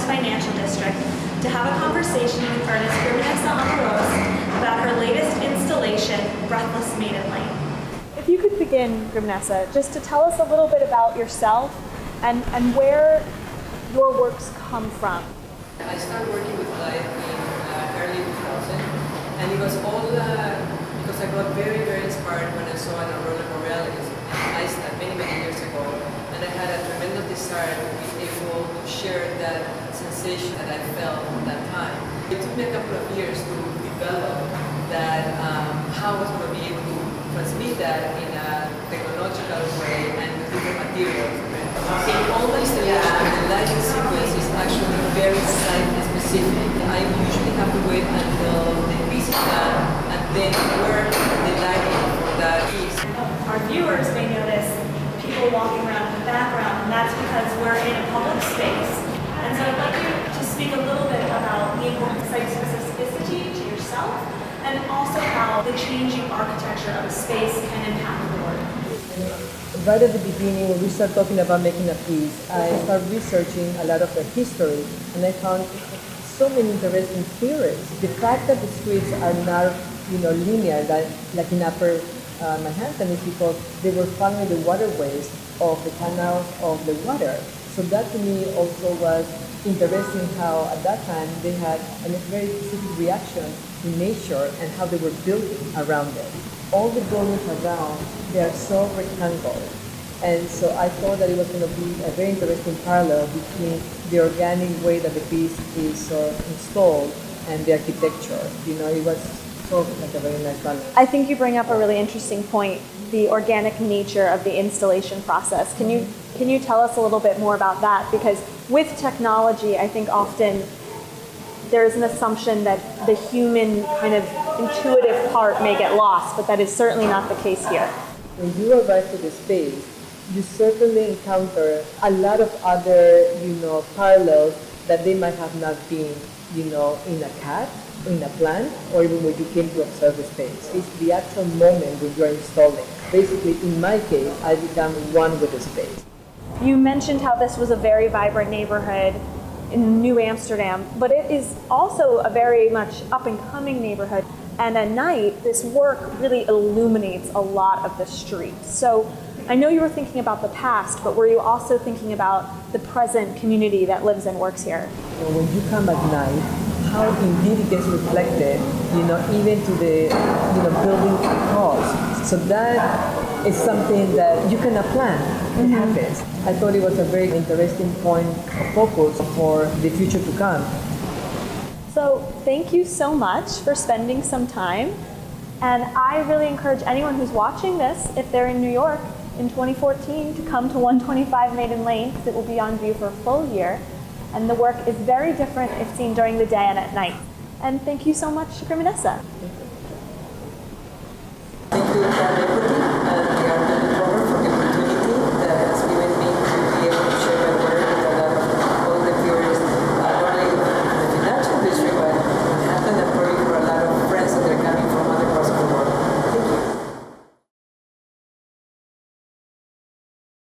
Amoros Financial District to have a conversation with artist Amoros about her latest installation, Breathless, Maiden. If you could begin, Grimnessa, just to tell us a little bit about yourself and where your works come from. I started working with light in early 2000, and it was all because I got very, very inspired when I saw an aurora borealis in Iceland many years ago, and I had a tremendous desire to be able to share that sensation that I felt at that time. It took me a couple of years to develop that, how I was going to be able to transmit that in a technological way and with different materials. In all my installations, the lighting sequence is actually very site-specific. I usually have to wait until the piece is done and then work the lighting for that piece. Our viewers may notice people walking around in the background, and that's because we're in a public space. And so I'd like you to speak a little bit about the importance of site specificity to yourself, and also how the changing architecture of a space can impact the work. Right at the beginning, when we started talking about making a piece, I started researching a lot of the history, and I found so many interesting theories. The fact that the streets are not, linear, like in Upper Manhattan, is because they were following the waterways of the canals of the water. So that to me also was interesting, how at that time they had a very specific reaction to nature and how they were building around it. All the buildings around, they are so rectangular. And so I thought that it was going to be a very interesting parallel between the organic way that the piece is installed and the architecture. It was sort of like a very nice balance. I think you bring up a really interesting point, the organic nature of the installation process. Can you tell us a little bit more about that? Because with technology, I think often there is an assumption that the human kind of intuitive part may get lost, but that is certainly not the case here. When you arrive to the space, you certainly encounter a lot of other, parallels that they might have not been, in a CAD, in a plan, or even when you came to observe the space. It's the actual moment when you're installing. Basically, in my case, I become one with the space. You mentioned how this was a very vibrant neighborhood in New Amsterdam, but it is also a very much up-and-coming neighborhood. And at night, this work really illuminates a lot of the street. So I know you were thinking about the past, but were you also thinking about the present community that lives and works here? When you come at night, how indeed it gets reflected, even to the, building across. So that is something that you cannot plan. It happens. I thought it was a very interesting point of focus for the future to come. So thank you so much for spending some time. And I really encourage anyone who's watching this, if they're in New York in 2014, to come to 125 Maiden Lane, because it will be on view for a full year. And the work is very different if seen during the day and at night. And thank you so much, Grimnessa. Thank you for the